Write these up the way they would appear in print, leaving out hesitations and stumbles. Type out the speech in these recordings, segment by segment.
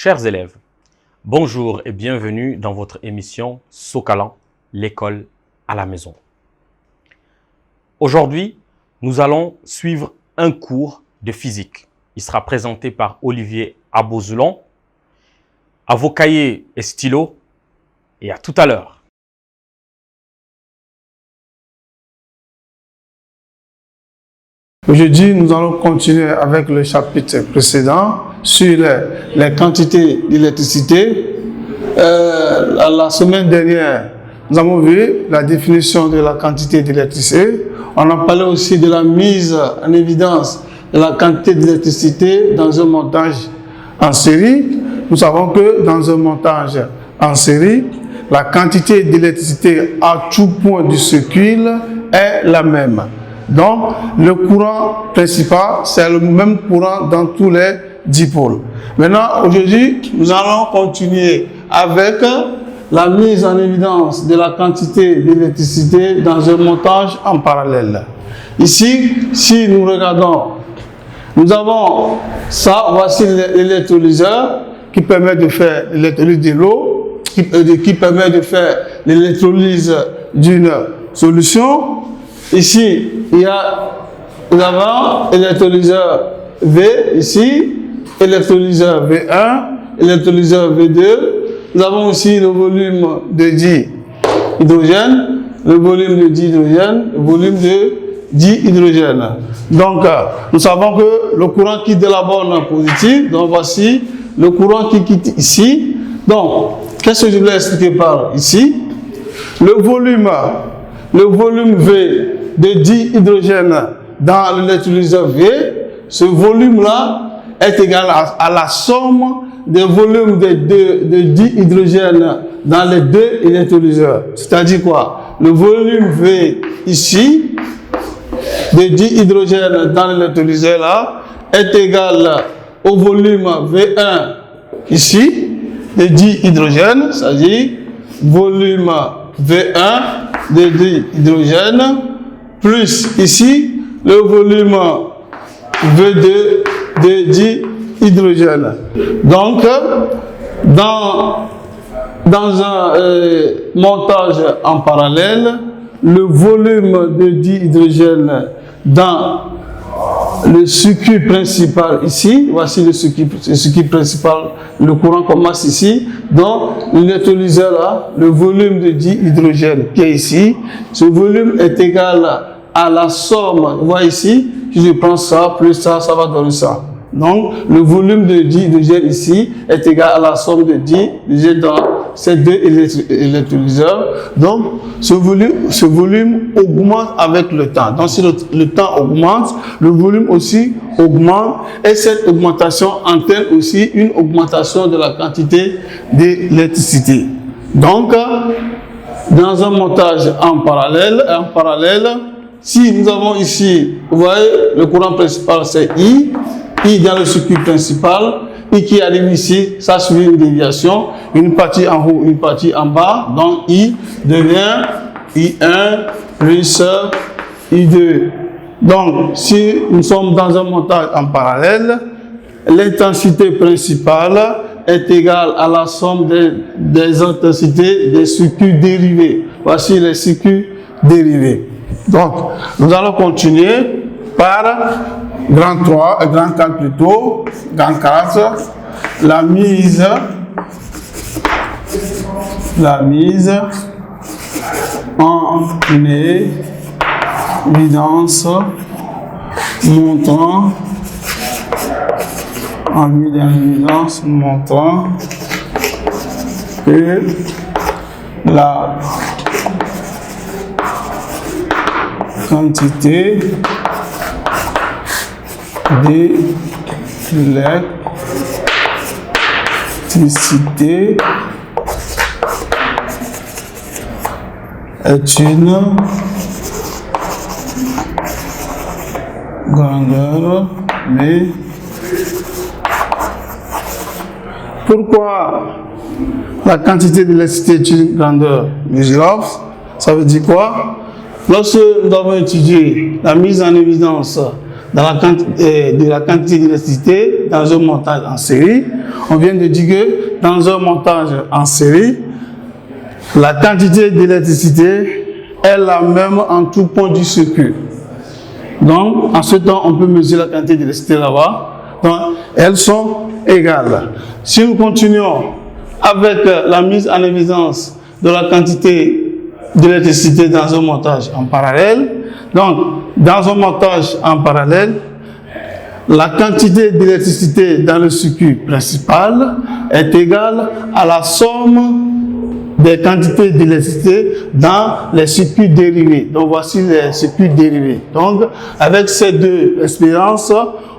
Chers élèves, bonjour et bienvenue dans votre émission Sokalan, l'école à la maison. Aujourd'hui, nous allons suivre un cours de physique. Il sera présenté par Olivier Abozoulon. À vos cahiers et stylos et à tout à l'heure. Aujourd'hui, nous allons continuer avec le chapitre précédent sur les quantités d'électricité. La semaine dernière, nous avons vu la définition de la quantité d'électricité. On a parlé aussi de la mise en évidence de la quantité d'électricité dans un montage en série. Nous savons que dans un montage en série, la quantité d'électricité à tout point du circuit est la même. Donc, le courant principal, c'est le même courant dans tous les dipôles. Maintenant, aujourd'hui, nous allons continuer avec la mise en évidence de la quantité d'électricité dans un montage en parallèle. Ici, si nous regardons, nous avons ça, voici l'électrolyseur qui permet de faire l'électrolyse de l'eau, qui permet de faire l'électrolyse d'une solution. Ici, il y a l'avant, électrolyseur V, ici, électrolyseur V1, électrolyseur V2. Nous avons aussi le volume de dihydrogène, le volume de dihydrogène, le volume de dihydrogène. Donc, nous savons que le courant quitte de la borne positive. Donc, voici le courant qui quitte ici. Donc, qu'est-ce que je voulais expliquer par ici? Le volume V de dihydrogène dans l'électrolyseur V, ce volume-là est égal à la somme des volumes de dihydrogène dans les deux électrolyseurs. C'est-à-dire quoi? Le volume V ici, de dihydrogène dans l'électrolyseur là, est égal au volume V1 ici, de dihydrogène, c'est-à-dire volume V1 de dihydrogène, plus ici le volume V2 de dihydrogène. Donc, dans un montage en parallèle, le volume de dihydrogène dans le circuit principal ici, voici le circuit principal, le courant commence ici, donc l'électrolyseur là, le volume de dihydrogène qui est ici, ce volume est égal à la somme, vous voyez ici, si je prends ça, plus ça, ça va donner ça. Donc le volume de dihydrogène ici est égal à la somme de dihydrogène dans ces deux électrolyseurs. Donc ce volume augmente avec le temps. Donc si le temps augmente, le volume aussi augmente et cette augmentation entraîne aussi une augmentation de la quantité d'électricité. Donc dans un montage en parallèle, si nous avons ici, vous voyez, le courant principal c'est I dans le circuit principal, I qui arrive ici, ça suit une déviation, une partie en haut, une partie en bas, donc I devient I1 plus I2. Donc, si nous sommes dans un montage en parallèle, l'intensité principale est égale à la somme des intensités des circuits dérivés. Voici les circuits dérivés. Donc, nous allons continuer par grand 4 plutôt, grand 4, la mise en évidence montrant que la quantité d'électricité est une grandeur, mais pourquoi la quantité d'électricité est une grandeur mesurable? Ça veut dire quoi? Lorsque nous avons étudié la mise en évidence de la quantité d'électricité dans un montage en série. On vient de dire que dans un montage en série, la quantité d'électricité est la même en tout point du circuit. Donc, en ce temps, on peut mesurer la quantité d'électricité là-bas. Donc, elles sont égales. Si nous continuons avec la mise en évidence de la quantité d'électricité dans un montage en parallèle, donc, dans un montage en parallèle, la quantité d'électricité dans le circuit principal est égale à la somme des quantités d'électricité dans les circuits dérivés. Donc, voici les circuits dérivés. Donc, avec ces deux expériences,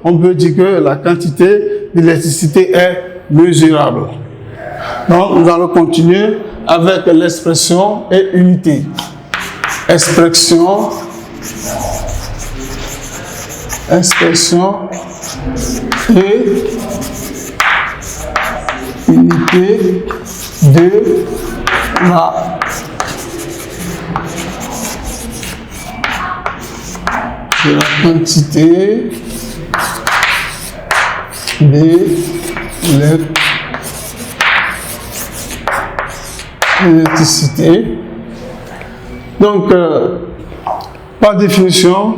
on peut dire que la quantité d'électricité est mesurable. Donc, nous allons continuer avec l'expression et unité. Expression et unité de la quantité d'électricité. Donc, par définition,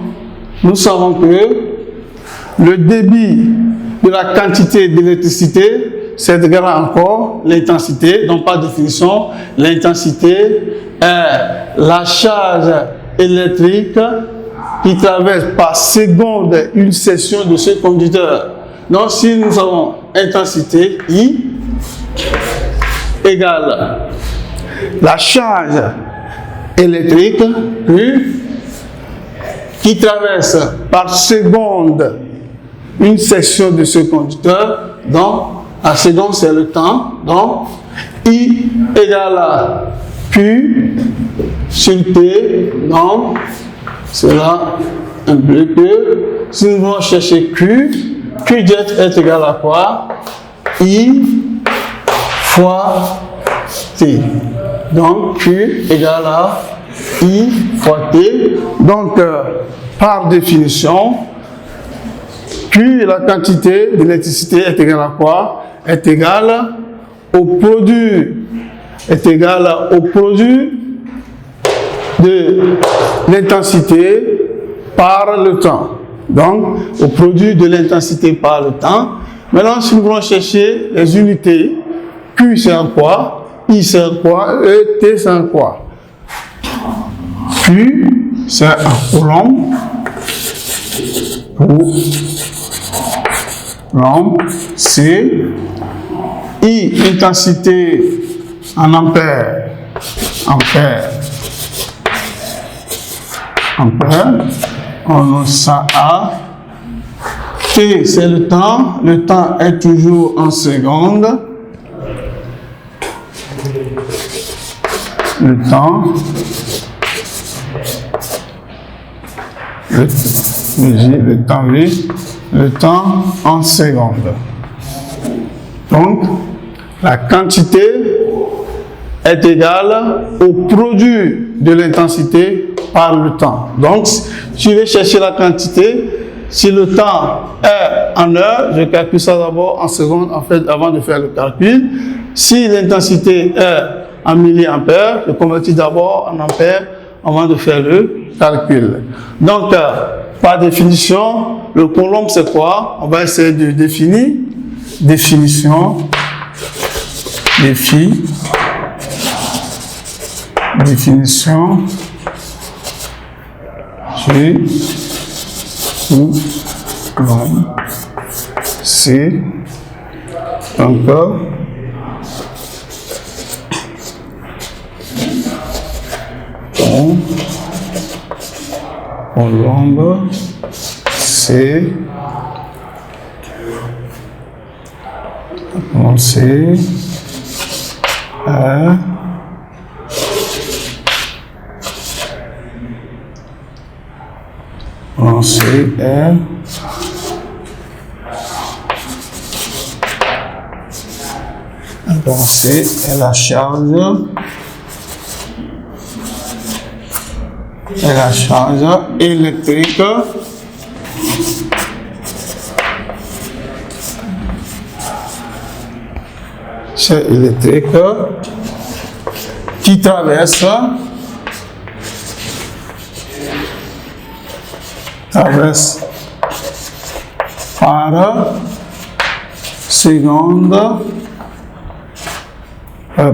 nous savons que le débit de la quantité d'électricité, c'est égal à encore l'intensité. Donc, par définition, l'intensité est la charge électrique qui traverse par seconde une section de ce conducteur. Donc, si nous avons intensité, I, égale la charge électrique, U, qui traverse par seconde une section de ce conducteur, donc la seconde c'est le temps, donc I égale à Q sur T, donc c'est là un bleu que si nous voulons chercher Q, Q jet est égal à quoi? I fois T. Donc Q égale à I fois T. Donc par définition, Q, la quantité d'électricité est égale à quoi? Est égale au produit de l'intensité par le temps. Donc, au produit de l'intensité par le temps. Maintenant, si nous voulons chercher les unités, Q c'est en quoi? I c'est en quoi? Et T c'est en quoi? Q c'est en coulomb. C, I, intensité en ampères, on a ça A. T, c'est le temps est toujours en secondes. Le temps en secondes. Donc, la quantité est égale au produit de l'intensité par le temps. Donc, si je vais chercher la quantité, si le temps est en heures, je calcule ça d'abord en secondes, en fait, avant de faire le calcul. Si l'intensité est en milliampères, je convertis d'abord en ampères avant de faire le calcul. Donc, par définition, le coulomb c'est quoi? On va essayer de définir. Définition. Coulomb. C'est encore coulomb. C'est la charge électrique chaîne électrique qui traverse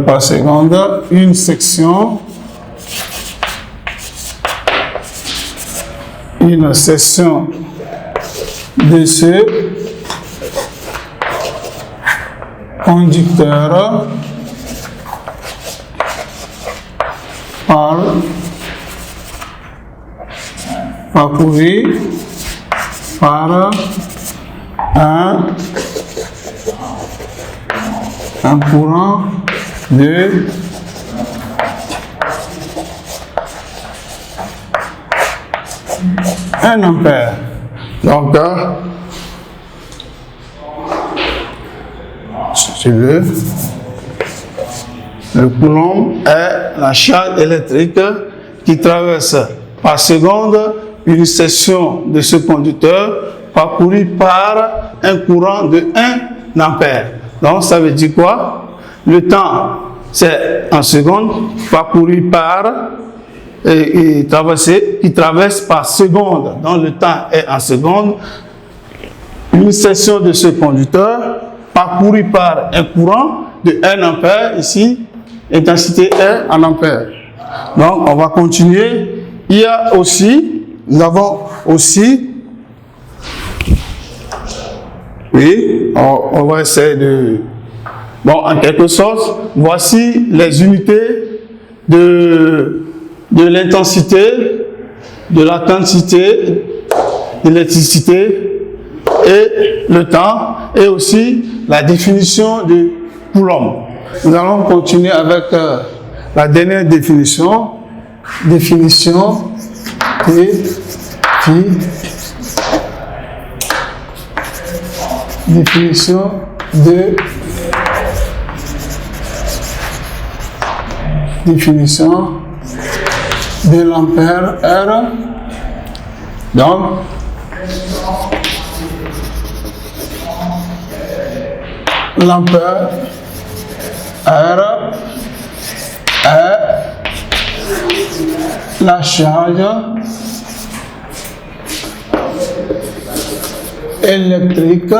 par seconde une section de ce conducteur parcouru par un courant de 1 ampère. Donc, le coulomb est la charge électrique qui traverse par seconde une section de ce conducteur parcouru par un courant de 1 ampère. Donc, ça veut dire quoi? Le temps, c'est en seconde, parcouru par qui traverse par seconde. Donc, le temps est en seconde. Une section de ce conducteur parcouru par un courant de 1 ampère. Ici, l'intensité est en ampère. Donc, on va continuer. Nous avons aussi, on va essayer de, en quelque sorte, voici les unités de l'intensité, de la quantité d'électricité et le temps, et aussi la définition de Coulomb. Nous allons continuer avec la dernière définition. Définition de l'ampère R. Donc, l'ampère R est la charge électrique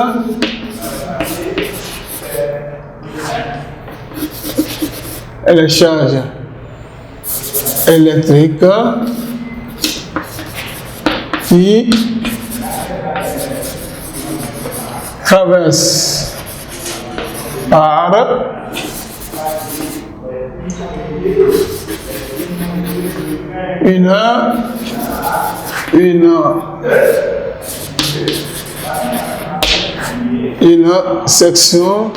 qui traverse par une section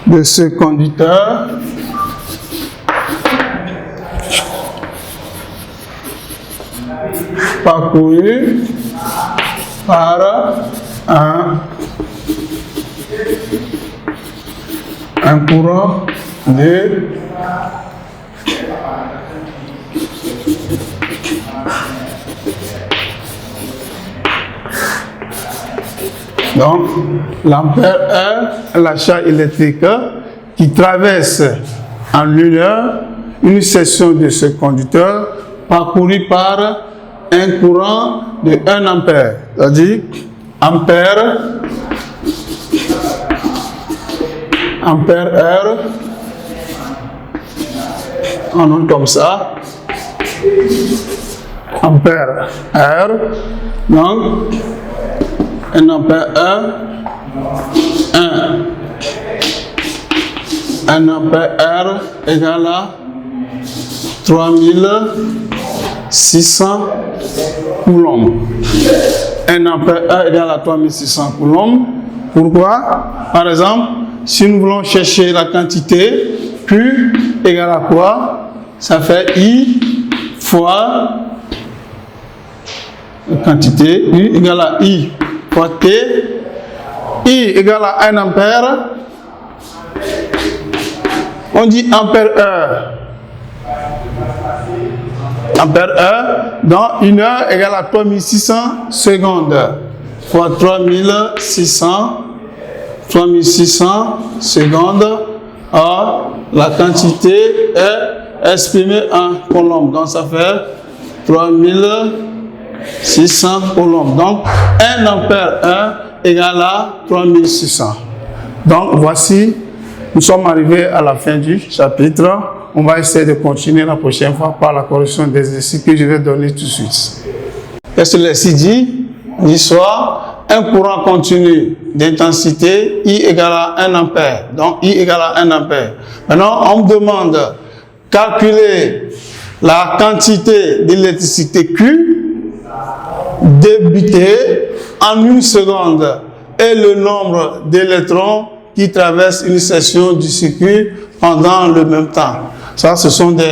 de ce conducteur parcouru par un courant de donc l'ampère est la charge électrique qui traverse en une section de ce conducteur parcouru par un courant de 1 ampère, c'est-à-dire ampère R, on note comme ça, ampère R, donc 1 ampère un ampère R égale à 3600 coulombs. 1 ampère R égale à 3600 coulombs. Pourquoi? Par exemple, si nous voulons chercher la quantité Q égale à quoi? Ça fait I fois la quantité U égale à I fois T. I égale à 1 ampère. On dit ampère heure. ampère heure. Donc 1 heure égale à 3600 secondes. Fois 3600 secondes. Or, la quantité est exprimée en coulombs. Donc ça fait 3600 coulombs. Donc 1 ampère heure égale à 3600. Donc voici, nous sommes arrivés à la fin du chapitre. On va essayer de continuer la prochaine fois par la correction des exercices que je vais donner tout de suite. Qu'est-ce que l'exercice dit? Il dit soit un courant continu d'intensité I égale à 1 ampère. Donc I égale à 1 ampère. Maintenant, on me demande de calculer la quantité d'électricité Q débitée en 1 seconde et le nombre d'électrons qui traversent une section du circuit pendant le même temps. Ça, ce sont des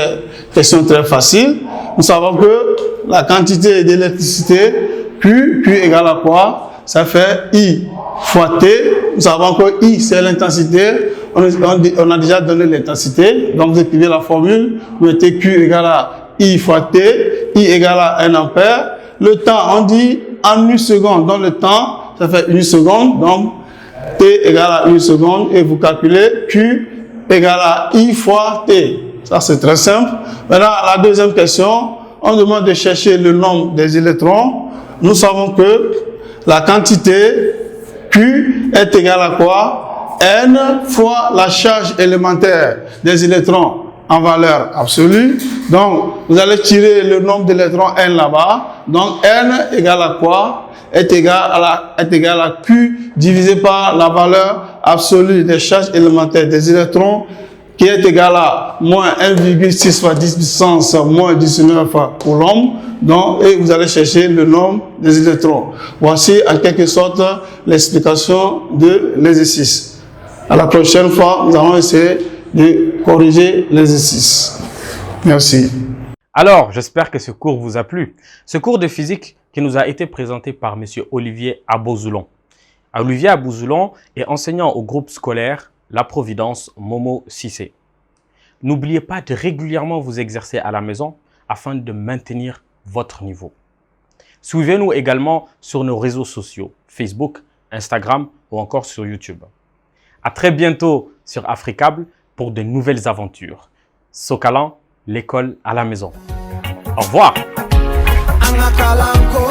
questions très faciles. Nous savons que la quantité d'électricité Q égale à quoi? Ça fait I fois T. Nous savons que I, c'est l'intensité. On a déjà donné l'intensité. Donc, vous écrivez la formule. Vous mettez Q égale à I fois T. I égale à 1 ampère. Le temps, on dit en 1 seconde. Donc, le temps, ça fait 1 seconde. Donc, T égale à 1 seconde. Et vous calculez Q égale à I fois T. Ça, c'est très simple. Maintenant, la deuxième question, on demande de chercher le nombre des électrons. Nous savons que la quantité Q est égale à quoi? N fois la charge élémentaire des électrons en valeur absolue. Donc, vous allez tirer le nombre d'électrons N là-bas. Donc, N égale à quoi? Est égal à Q divisé par la valeur absolue des charges élémentaires des électrons, qui est égal à moins 1,6 fois 10 puissance moins 19 coulombs. Donc, et vous allez chercher le nombre des électrons. Voici en quelque sorte l'explication de l'exercice. À la prochaine fois, nous allons essayer de corriger l'exercice. Merci. Alors, j'espère que ce cours vous a plu. Ce cours de physique qui nous a été présenté par M. Olivier Abozoulon. Olivier Abozoulon est enseignant au groupe scolaire La Providence Momo Cissé. N'oubliez pas de régulièrement vous exercer à la maison afin de maintenir votre niveau. Suivez-nous également sur nos réseaux sociaux, Facebook, Instagram ou encore sur YouTube. À très bientôt sur Africable pour de nouvelles aventures. Sokalan, l'école à la maison. Au revoir. Angakalanko,